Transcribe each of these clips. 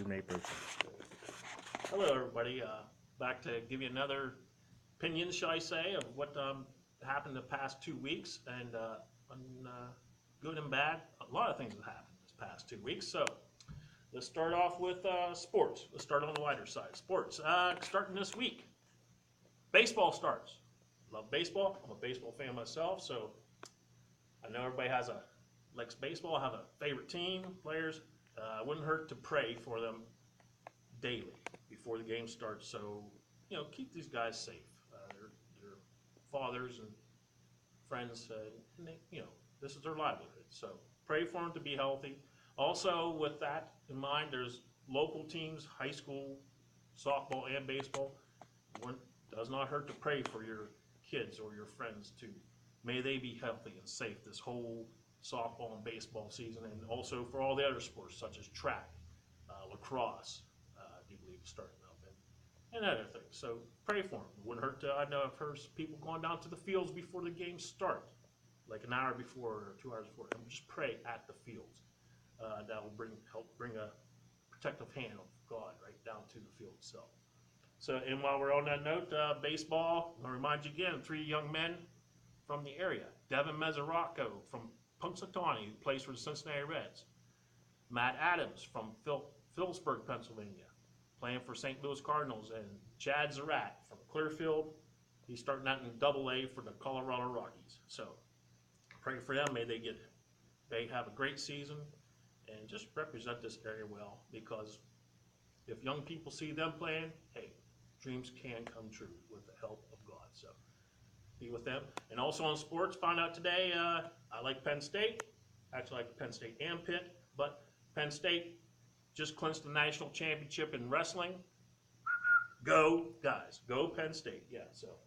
you may proceed. Hello, everybody. Back to give you another opinion, shall I say, of what happened the past 2 weeks, and good and bad. A lot of things have happened this past 2 weeks. So let's start off with sports. Let's start on the lighter side. Sports. Starting this week, baseball starts. Love baseball. I'm a baseball fan myself, so I know everybody likes baseball. I have a favorite team, players. Wouldn't hurt to pray for them daily before the game starts. So, keep these guys safe. They're fathers and friends, and this is their livelihood. So pray for them to be healthy. Also, with that in mind, there's local teams, high school, softball, and baseball. Does not hurt to pray for your kids or your friends too. May they be healthy and safe this whole softball and baseball season, and also for all the other sports such as track, lacrosse, I do believe is starting up, and other things. So pray for them. It wouldn't hurt to. I know I've heard people going down to the fields before the games start, like an hour before or 2 hours before, and just pray at the fields. That will help bring a protective hand of God right down to the field itself. So, and while we're on that note, baseball, I'll remind you again, 3 young men from the area. Devin Mesoraco from Punxsutawney, who plays for the Cincinnati Reds. Matt Adams from Phillipsburg, Pennsylvania, playing for St. Louis Cardinals. And Chad Zarat from Clearfield, he's starting out in AA for the Colorado Rockies. So pray for them. May they have a great season and just represent this area well, because if young people see them playing, hey, dreams can come true with the help of God. So be with them. And also on sports, found out today, I like Penn State. Actually, I like Penn State and Pitt, but Penn State just clinched the national championship in wrestling. Go, guys. Go Penn State. Yeah, so.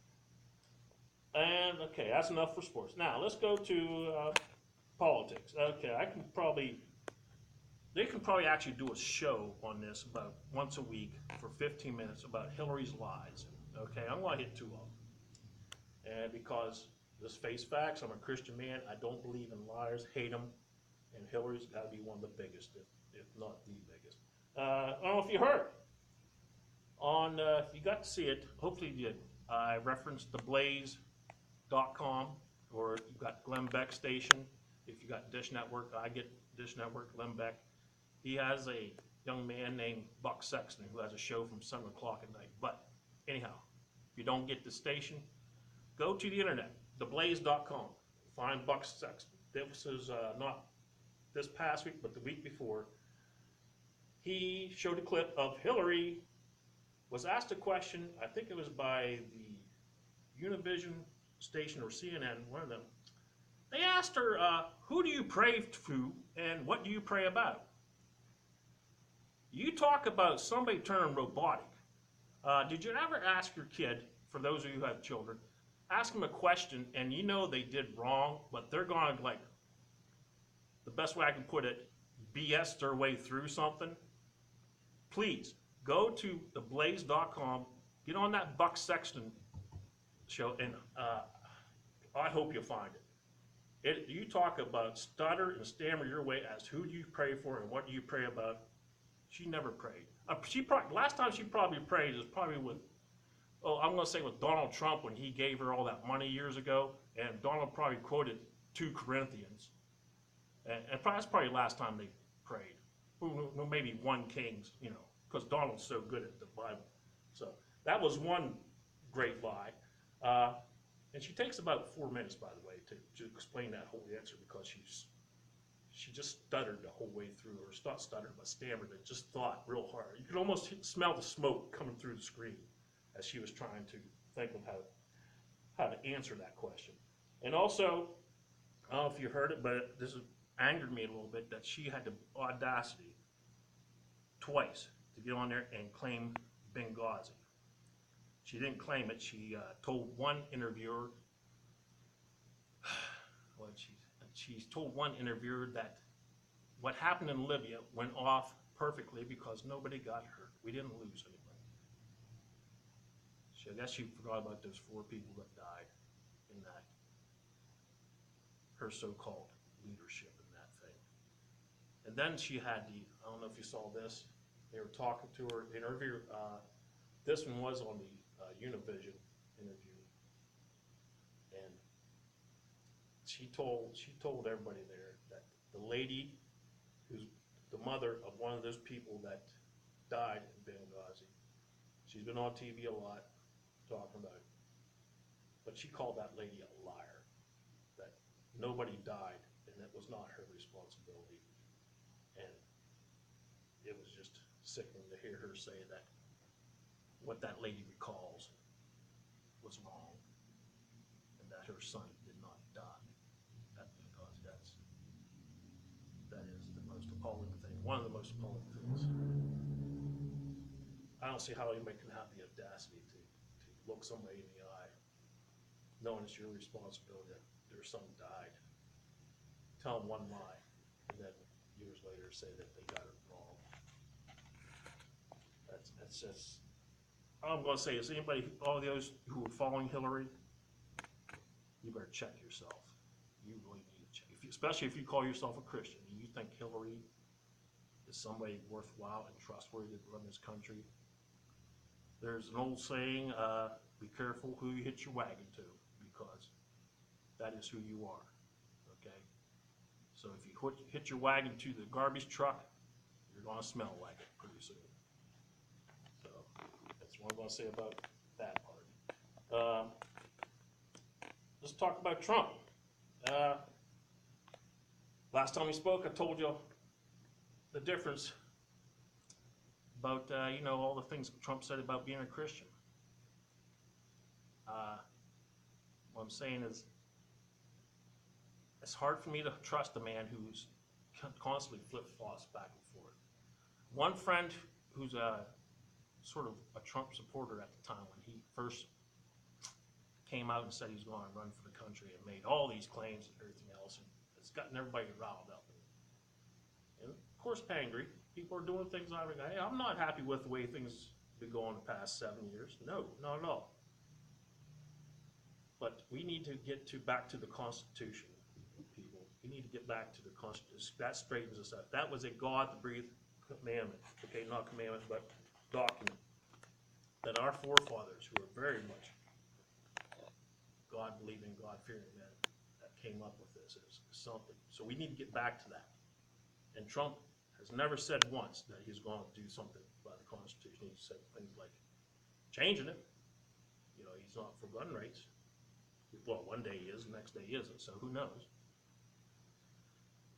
And, okay, that's enough for sports. Now, let's go to politics. Okay, they can probably actually do a show on this about once a week for 15 minutes about Hillary's lies. Okay, I'm going to hit 2 of them. And because, let's face facts, I'm a Christian man. I don't believe in liars, hate them, and Hillary's got to be one of the biggest, if not the biggest. I don't know if you heard. If you got to see it, hopefully you did. I referenced theblaze.com, or if you've got Glenn Beck station. If you got Dish Network, I get Dish Network, Glenn Beck. He has a young man named Buck Sexton who has a show from 7 o'clock at night. But anyhow, if you don't get the station, go to the internet, theblaze.com. Find Buck Sexton. This is not this past week, but the week before. He showed a clip of Hillary was asked a question, I think it was by the Univision station or CNN, one of them. They asked her, who do you pray to and what do you pray about? You talk about somebody turning robotic. Did you ever ask your kid, for those of you who have children, ask them a question and you know they did wrong, but they're going to, like, the best way I can put it, BS their way through something? Please, go to theblaze.com, get on that Buck Sexton show, and I hope you'll find it. You talk about stutter and stammer your way as who do you pray for and what do you pray about. She never prayed. Last time she probably prayed is probably with, I'm going to say with Donald Trump when he gave her all that money years ago, and Donald probably quoted 2 Corinthians. And that's probably the last time they prayed. Maybe 1 Kings, because Donald's so good at the Bible. So that was one great lie. And she takes about 4 minutes, by the way, to explain that whole answer, because she just stuttered the whole way through, or not stuttered, but stammered and just thought real hard. You could almost smell the smoke coming through the screen as she was trying to think of how to answer that question. And also, I don't know if you heard it, but this angered me a little bit that she had the audacity twice to get on there and claim Benghazi. She didn't claim it. She told one interviewer, she's told one interviewer that what happened in Libya went off perfectly because nobody got hurt. We didn't lose anybody. So I guess she forgot about those 4 people that died in that, her so-called leadership in that thing. And then she had I don't know if you saw this, They were talking to her, interview. This one was on the Univision interview, and she told everybody there that the lady who's the mother of one of those people that died in Benghazi, she's been on TV a lot talking about it, but she called that lady a liar, that nobody died and that was not her responsibility. And it was just sickening to hear her say that what that lady recalls was wrong and that her son did not die. Because that is the most appalling thing, one of the most appalling things. I don't see how anybody can have the audacity to look somebody in the eye, knowing it's your responsibility that their son died, tell them one lie, and then years later say that they got it wrong. That's just, all I'm going to say is anybody, all those who are following Hillary, you better check yourself. You really need to check, especially if you call yourself a Christian and you think Hillary is somebody worthwhile and trustworthy to run this country. There's an old saying, be careful who you hitch your wagon to, because that is who you are, okay? So if you hit your wagon to the garbage truck, you're going to smell like it pretty soon. So that's what I'm going to say about that part. Let's talk about Trump. Last time we spoke, I told you the difference about, all the things Trump said about being a Christian. What I'm saying is, it's hard for me to trust a man who's constantly flip-flops back and forth. One friend who's sort of a Trump supporter at the time, when he first came out and said he was going to run for the country and made all these claims and everything else, and it's gotten everybody riled up. And of course, angry. People are doing things I'm not happy with the way things have been going the past 7 years. No, not at all. But we need to get back to the Constitution, people. We need to get back to the Constitution. That straightens us out. That was a God-breathed commandment. Okay, not commandment, but document. That our forefathers, who are very much God-believing, God-fearing men, that came up with this as something. So we need to get back to that. And Trump has never said once that he's going to do something by the Constitution. He said things like changing it. He's not for gun rights. Well, one day he is, the next day he isn't, so who knows.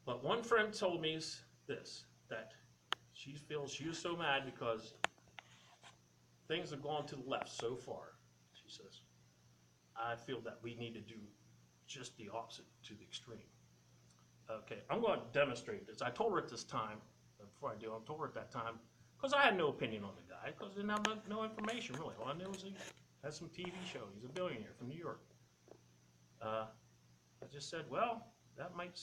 But one friend told me this, that she feels she was so mad because things have gone to the left so far. She says, I feel that we need to do just the opposite to the extreme. Okay, I'm going to demonstrate this. I told her at this time, before I do, I told her at that time, because I had no opinion on the guy, because I didn't have no information really. All I knew was he had some TV show. He's a billionaire from New York. I just said, well, that might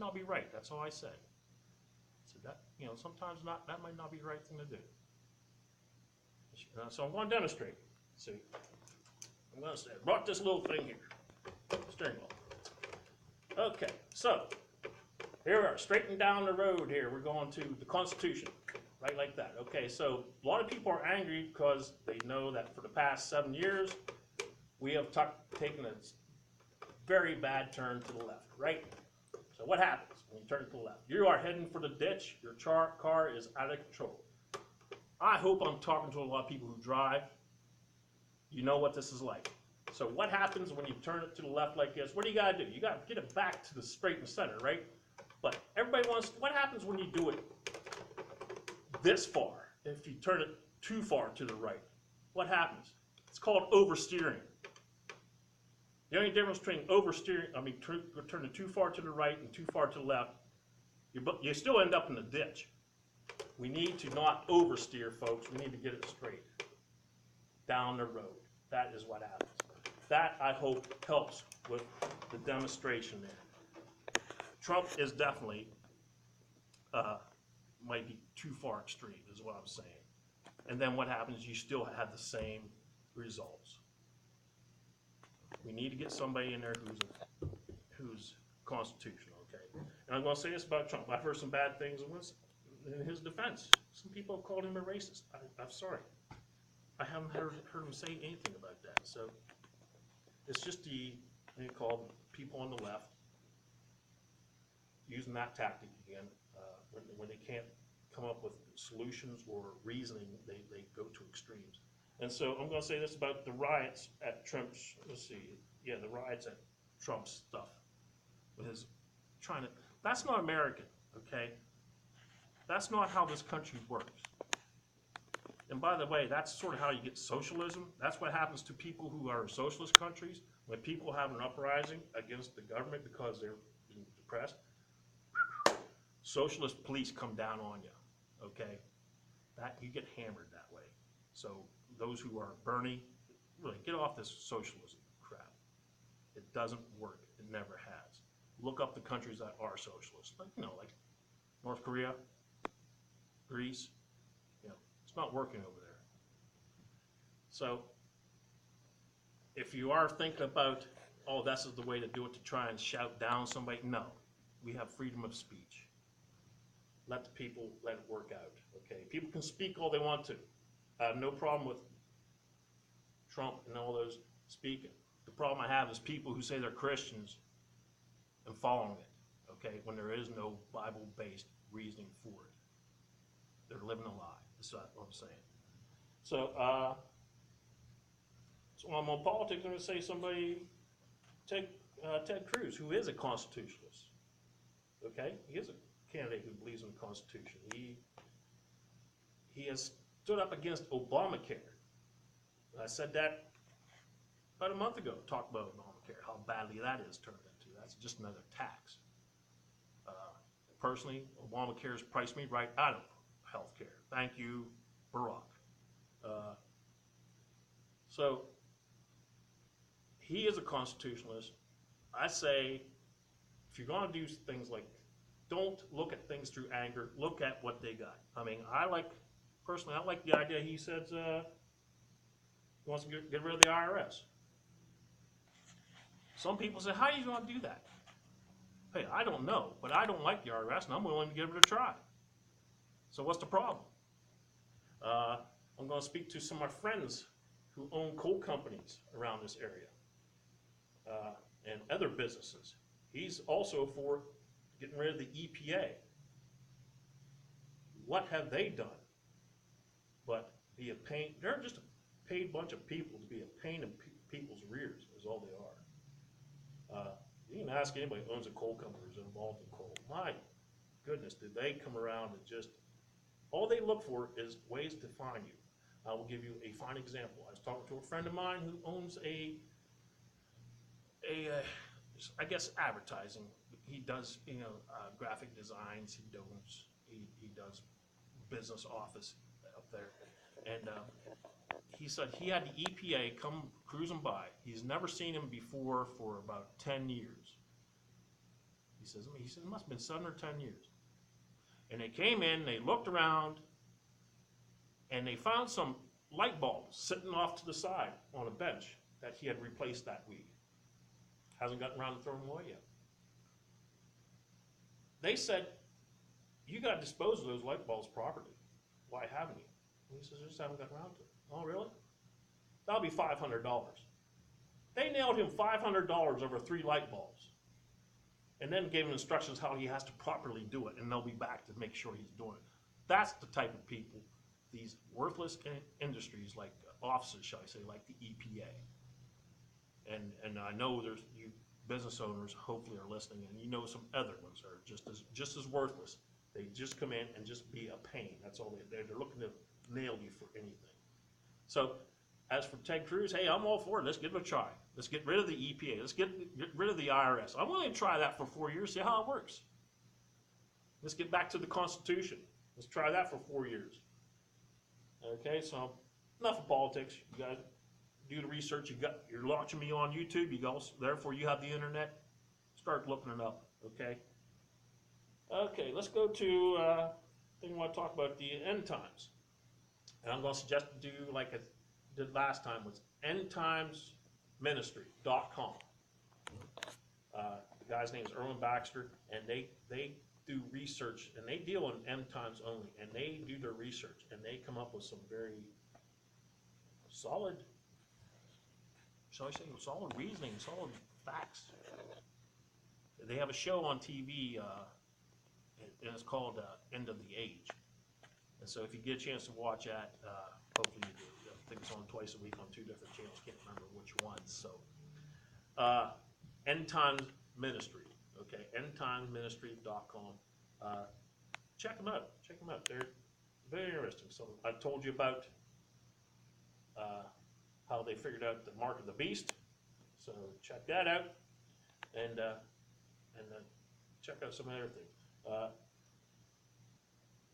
not be right. That's all I said. I said that, sometimes that might not be the right thing to do. So I'm going to demonstrate. See, I'm going to say, I brought this little thing here, steering wheel. Okay, so here we are, straightening down the road here. We're going to the Constitution, right like that. Okay, so a lot of people are angry because they know that for the past 7 years, we have taken a very bad turn to the left, right? So what happens when you turn to the left? You are heading for the ditch. Your car is out of control. I hope I'm talking to a lot of people who drive. You know what this is like. So what happens when you turn it to the left like this? What do? You got to get it back to the straight and center, right? But everybody wants, what happens when you do it this far? If you turn it too far to the right, what happens? It's called oversteering. The only difference between oversteering, turning too far to the right and too far to the left, you still end up in the ditch. We need to not oversteer, folks. We need to get it straight down the road. That is what happens. That, I hope, helps with the demonstration there. Trump is definitely, might be too far extreme, is what I'm saying. And then what happens, you still have the same results. We need to get somebody in there who's constitutional, okay? And I'm going to say this about Trump. I've heard some bad things, and in his defense, some people have called him a racist. I'm sorry. I haven't heard him say anything about that. So it's just what you call people on the left using that tactic again. When they can't come up with solutions or reasoning, they go to extremes. And so I'm going to say this about the riots at Trump's, the riots at Trump's stuff. With his that's not American, okay? That's not how this country works. And by the way, that's sort of how you get socialism. That's what happens to people who are in socialist countries. When people have an uprising against the government because they're being depressed, socialist police come down on you, okay? You get hammered that way. So those who are Bernie, really get off this socialism crap. It doesn't work. It never has. Look up the countries that are socialist, like North Korea, Greece. It's not working over there. So if you are thinking about, oh, this is the way to do it, to try and shout down somebody, no. We have freedom of speech. Let the people let it work out, okay? People can speak all they want to. I have no problem with Trump and all those speaking. The problem I have is people who say they're Christians and following it, okay, when there is no Bible-based reasoning for it. They're living a lie. That's what I'm saying. So, so when I'm on politics, I'm going to say somebody, Ted Cruz, who is a constitutionalist, okay? He is a candidate who believes in the Constitution. He has stood up against Obamacare. I said that about a month ago, talked about Obamacare, how badly that is turned into. That's just another tax. Personally, Obamacare has priced me right out of health care. Thank you, Barack. So he is a constitutionalist. I say, if you're going to do things like, don't look at things through anger. Look at what they got. I mean, personally, I like the idea he says he wants to get rid of the IRS. Some people say, how are you going to do that? Hey, I don't know, but I don't like the IRS, and I'm willing to give it a try. So what's the problem? I'm going to speak to some of my friends who own coal companies around this area and other businesses. He's also for getting rid of the EPA. What have they done but be a pain? They're just a paid bunch of people to be a pain in people's rears, is all they are. You can ask anybody who owns a coal company who's involved in coal. My goodness, did they come around and just, all they look for is ways to find you. I will give you a fine example. I was talking to a friend of mine who owns I guess advertising. He does, graphic designs. He does business office up there, and he said he had the EPA come cruising by. He's never seen him before for about 10 years. He says it must have been 7 or 10 years. And they came in, they looked around, and they found some light bulbs sitting off to the side on a bench that he had replaced that week. Hasn't gotten around to throwing them away yet. They said, you got to dispose of those light bulbs properly. Why haven't you? And he says, I just haven't gotten around to it. Oh, really? That'll be $500. They nailed him $500 over 3 light bulbs and then gave him instructions how he has to properly do it, and they'll be back to make sure he's doing it. That's the type of people, these worthless industries like offices, shall I say, like the EPA. And I know there's you business owners hopefully are listening, and you know some other ones are just as worthless. They just come in and just be a pain. That's all they're looking to nail you for anything. So as for Ted Cruz, hey, I'm all for it. Let's give it a try. Let's get rid of the EPA. Let's get rid of the IRS. I'm willing to try that for 4 years, see how it works. Let's get back to the Constitution. Let's try that for 4 years. Okay, so enough of politics. You guys do the research. You're watching me on YouTube. Therefore, you have the internet. Start looking it up. Okay. Okay, let's go to thing I want to talk about, the end times. And I'm going to suggest to do like I did last time with endtimesministry.com. The guy's name is Erwin Baxter, and they do research, and they deal in end times only, and they do their research, and they come up with some very solid, shall I say, solid reasoning, solid facts. They have a show on TV, and it's called End of the Age. And so if you get a chance to watch that, hopefully you do. I think it's on twice a week on 2 different channels. Can't remember which ones. So, End Times Ministry. Okay, endtimesministry.com. Check them out. Check them out. They're very interesting. So I told you about how they figured out the mark of the beast. So check that out, and check out some other things.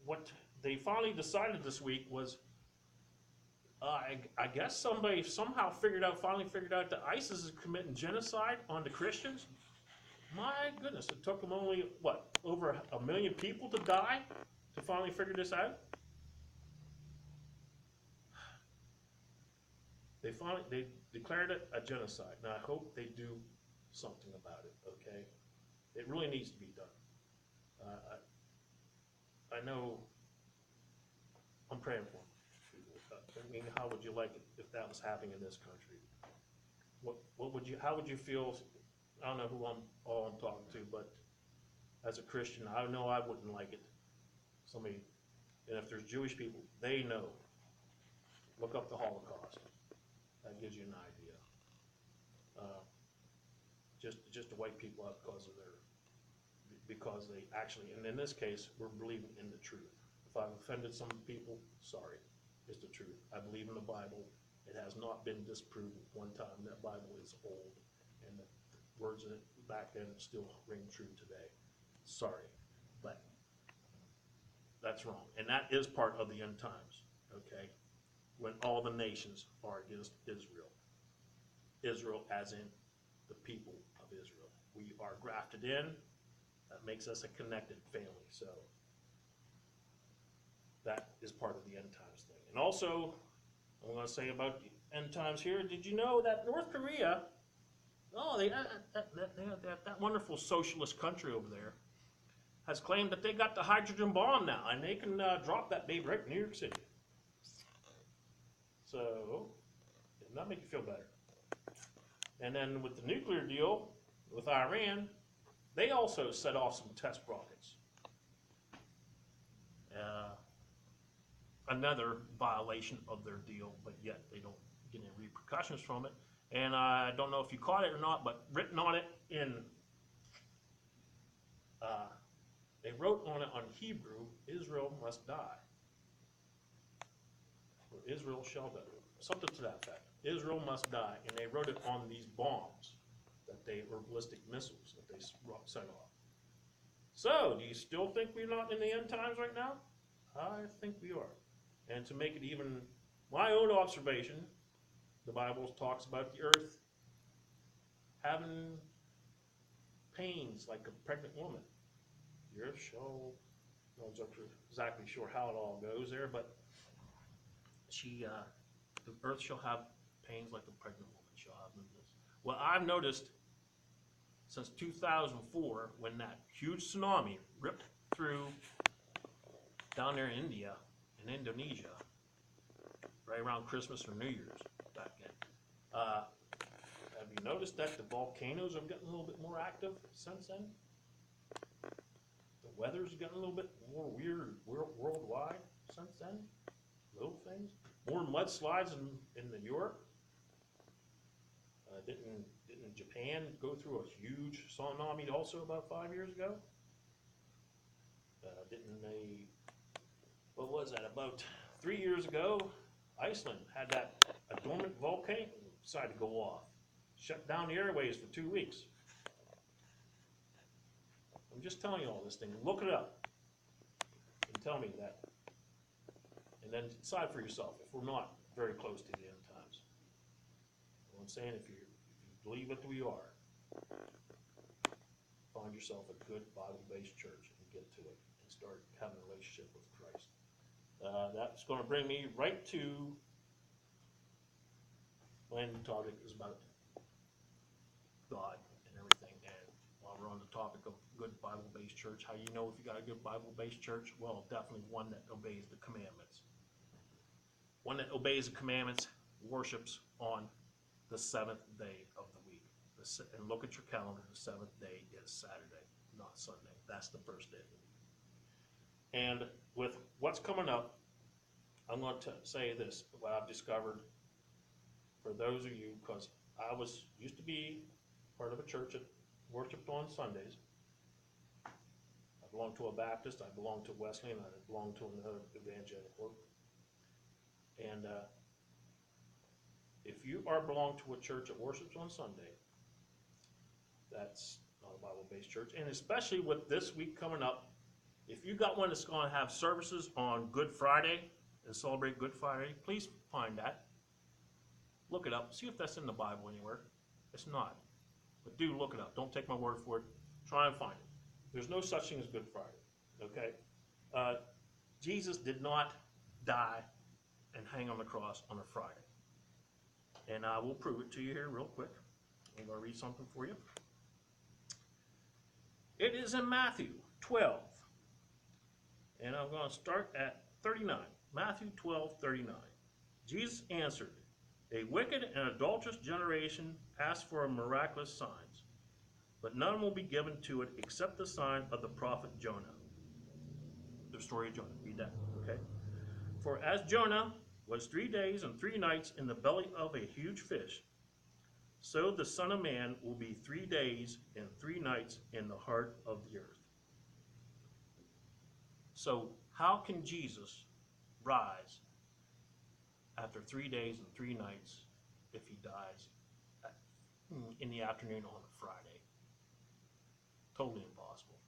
What they finally decided this week was, I guess somebody somehow finally figured out that ISIS is committing genocide on the Christians. My goodness, it took them only, what, over 1 million people to die to finally figure this out? They declared it a genocide. Now I hope they do something about it, okay? It really needs to be done. I know I'm praying for them. I mean, how would you like it if that was happening in this country? How would you feel? I don't know who I'm talking to, but as a Christian, I know I wouldn't like it. And if there's Jewish people, they know. Look up the Holocaust. That gives you an idea. Just to wipe people out because they actually, and in this case, we're believing in the truth. If I've offended some people, sorry. It's the truth. I believe in the Bible. It has not been disproven one time. That Bible is old, and the words in it back then still ring true today. Sorry, but that's wrong, and that is part of the end times. Okay, when all the nations are against Israel. Israel as in the people of Israel. We are grafted in. That makes us a connected family. So that is part of the end times thing. And also, I'm going to say about the end times here, did you know that North Korea, that wonderful socialist country over there, has claimed that they got the hydrogen bomb now, and they can drop that baby right in New York City. So, does that make you feel better? And then with the nuclear deal with Iran, they also set off some test rockets. Another violation of their deal, but yet they don't get any repercussions from it. And I don't know if you caught it or not, but written on it they wrote on it on Hebrew, Israel must die. Or Israel shall die. Something to that effect. Israel must die. And they wrote it on these bombs were ballistic missiles that they set off. So, do you still think we're not in the end times right now? I think we are. And to make it even my own observation, the Bible talks about the earth having pains like a pregnant woman. The earth shall, I'm not exactly sure how it all goes there, but the earth shall have pains like a pregnant woman shall have this. Well, I've noticed since 2004, when that huge tsunami ripped through down there in India and Indonesia, right around Christmas or New Year's back then. Have you noticed that the volcanoes have gotten a little bit more active since then? The weather's gotten a little bit more weird worldwide since then. Little things. More mudslides in Europe. Didn't Japan go through a huge tsunami also about 5 years ago? Didn't they? What was that? About 3 years ago, Iceland had a dormant volcano decided to go off, shut down the airways for 2 weeks. I'm just telling you all this thing. Look it up and tell me that, and then decide for yourself if we're not very close to the end times. You know what I'm saying? If you believe it, we are. Find yourself a good Bible-based church and get to it and start having a relationship with Christ. That's going to bring me right to my topic is about God and everything. And while we're on the topic of good Bible-based church. How you know if you got a good Bible-based church? Well, definitely one that obeys the commandments. One that obeys the commandments worships on the seventh day of the week. And look at your calendar. The seventh day is Saturday, not Sunday. That's the first day of the week. And with what's coming up, I'm going to say this, what I've discovered for those of you, because I used to be part of a church that worshiped on Sundays. I belonged to a Baptist, I belonged to Wesleyan, I belonged to another evangelical. And if you belong to a church that worships on Sunday, that's not a Bible-based church. And especially with this week coming up, if you got one that's going to have services on Good Friday and celebrate Good Friday, please find that. Look it up. See if that's in the Bible anywhere. It's not. But do look it up. Don't take my word for it. Try and find it. There's no such thing as Good Friday. Okay? Jesus did not die and hang on the cross on a Friday. And I will prove it to you here real quick. I'm going to read something for you. It is in Matthew 12. And I'm going to start at 39. Matthew 12:39. Jesus answered, "A wicked and adulterous generation asks for miraculous signs, but none will be given to it except the sign of the prophet Jonah." The story of Jonah. Read that, okay? "For as Jonah was 3 days and 3 nights in the belly of a huge fish, so the Son of Man will be 3 days and 3 nights in the heart of the earth." So how can Jesus rise after 3 days and 3 nights if he dies in the afternoon on a Friday? Totally impossible.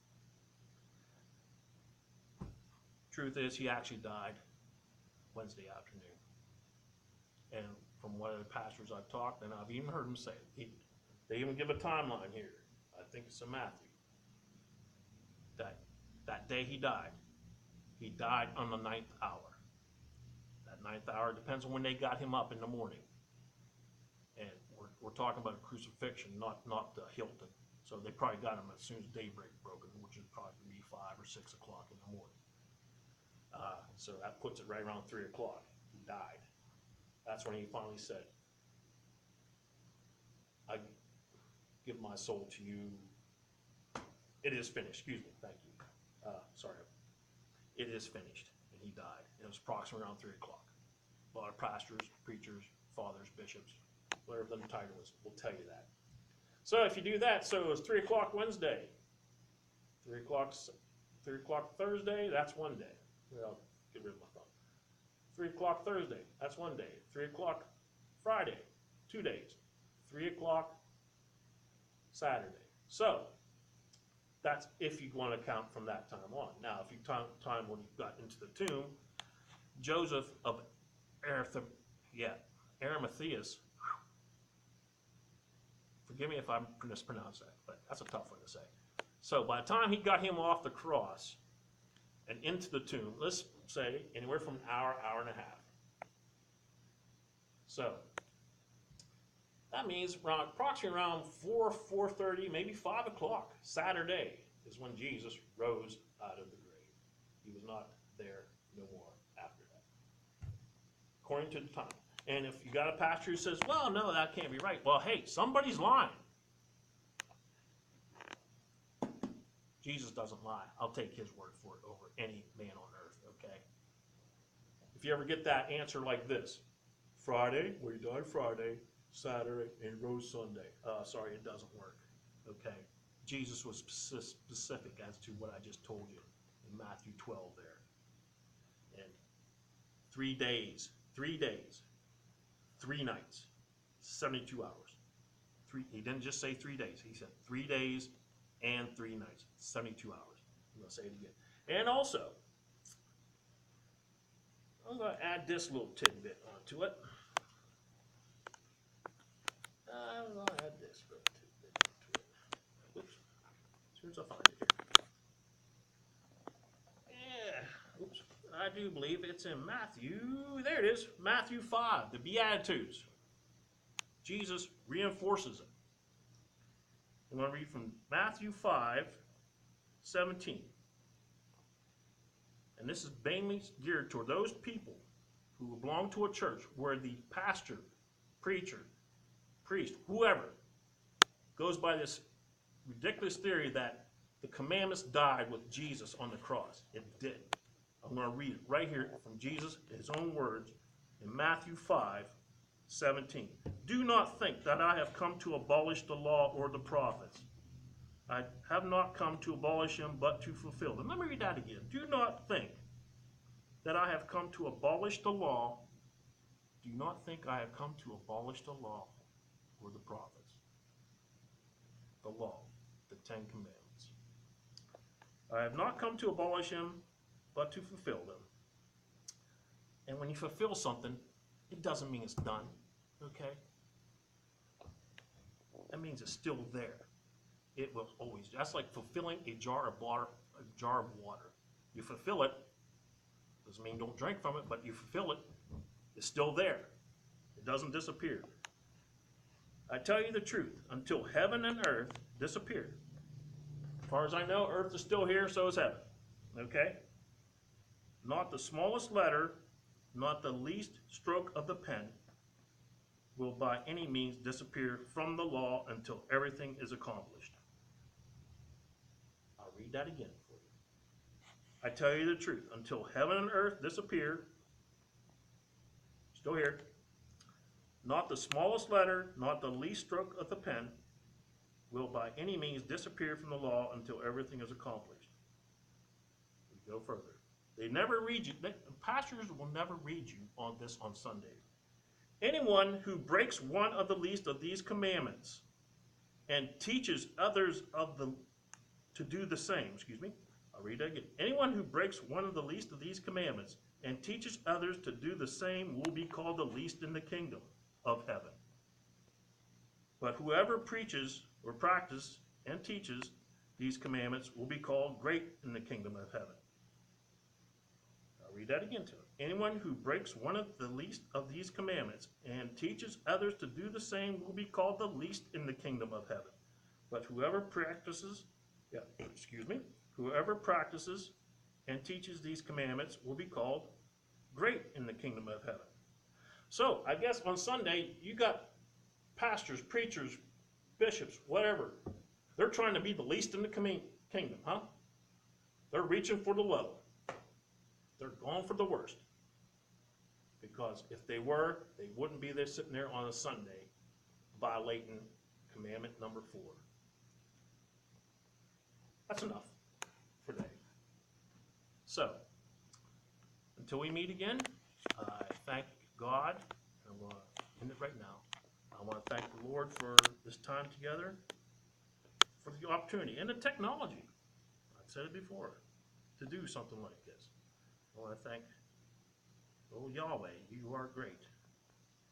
Truth is, he actually died Wednesday afternoon. And from one of the pastors I've talked, and I've even heard him say it, they even give a timeline here. I think it's in Matthew. That day he died on the 9th hour. That 9th hour depends on when they got him up in the morning. And we're talking about a crucifixion, not the Hilton. So they probably got him as soon as daybreak broke, which would probably be 5 or 6 o'clock in the morning. So that puts it right around 3 o'clock. He died. That's when he finally said, "I give my soul to you. It is finished." Excuse me. Thank you. Sorry. It is finished. And he died. It was approximately around 3 o'clock. A lot of pastors, preachers, fathers, bishops, whatever the title is, will tell you that. So if you do that, so it was 3 o'clock Wednesday. 3 o'clock Thursday, that's one day. Well, get rid of my phone. 3 o'clock Thursday, that's one day. 3 o'clock Friday, 2 days. 3 o'clock Saturday. So that's if you want to count from that time on. Now, if you time when you got into the tomb, Joseph of Arimatheus, forgive me if I mispronounce that, but that's a tough one to say. So by the time he got him off the cross and into the tomb, let's say anywhere from an hour, hour and a half. So that means approximately around 4:30, maybe 5 o'clock Saturday is when Jesus rose out of the grave. He was not there no more after that, according to the time. And if you got a pastor who says, "Well, no, that can't be right," well, hey, somebody's lying. Jesus doesn't lie. I'll take his word for it over any man on earth, okay? If you ever get that answer like this, Friday, well, he died Friday, Saturday, and he rose Sunday. Sorry, it doesn't work, okay? Jesus was specific as to what I just told you in Matthew 12 there. And 3 days, 3 nights, 72 hours. He didn't just say 3 days. He said 3 days and 3 nights, 72 hours. I'm going to say it again. And also, I'm going to add this little tidbit onto it. I'm going to add this little tidbit onto it. Oops. As soon as I find it here. Yeah. Oops. I do believe it's in Matthew. There it is. Matthew 5, the Beatitudes. Jesus reinforces it. I'm going to read from Matthew 5, 17. And this is mainly geared toward those people who belong to a church where the pastor, preacher, priest, whoever, goes by this ridiculous theory that the commandments died with Jesus on the cross. It did. I'm going to read it right here from Jesus, his own words, in Matthew 5:17. Do not think that I have come to abolish the law or the prophets. I have not come to abolish them, but to fulfill them. Let me read that again. Do not think that I have come to abolish the law. Do not think I have come to abolish the law or the prophets. The law, the Ten Commandments. I have not come to abolish them, but to fulfill them. And when you fulfill something, it doesn't mean it's done, okay? That means it's still there. It will always. That's like fulfilling a jar of water. You fulfill it, doesn't mean don't drink from it, but you fulfill it, it's still there. It doesn't disappear. I tell you the truth, until heaven and earth disappear. As far as I know, earth is still here, so is heaven. Okay? Not the smallest letter, not the least stroke of the pen will by any means disappear from the law until everything is accomplished. I'll read that again for you. I tell you the truth, until heaven and earth disappear, still here, not the smallest letter, not the least stroke of the pen will by any means disappear from the law until everything is accomplished. We go further. They never read you. Pastors will never read you on this on Sunday. Anyone who breaks one of the least of these commandments and teaches others to do the same. I'll read that again. Anyone who breaks one of the least of these commandments and teaches others to do the same will be called the least in the kingdom of heaven. But whoever preaches or practices and teaches these commandments will be called great in the kingdom of heaven. I'll read that again to him. Anyone who breaks one of the least of these commandments and teaches others to do the same will be called the least in the kingdom of heaven. But whoever practices and teaches these commandments will be called great in the kingdom of heaven. So, I guess on Sunday, you got pastors, preachers, bishops, whatever. They're trying to be the least in the kingdom, huh? They're reaching for the low. They're going for the worst. Because if they were, they wouldn't be there sitting there on a Sunday violating commandment number 4. That's enough for today. So, until we meet again, I thank God. I'm going to end it right now. I want to thank the Lord for this time together, for the opportunity and the technology. I've said it before, to do something like this. I want to thank Yahweh. You are great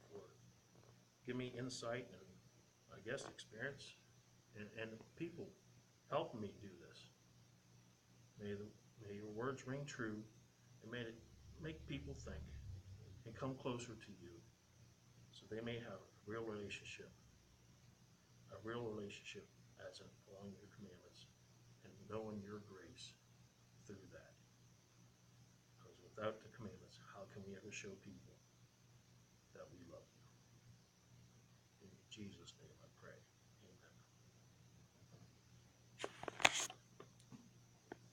for giving me insight and, I guess, experience and people helping me do this. May your words ring true, and may it make people think and come closer to you, so they may have a real relationship as in following your commandments and knowing your grace through that. Because without the commandments, how can we ever show people that we love you? In Jesus' name.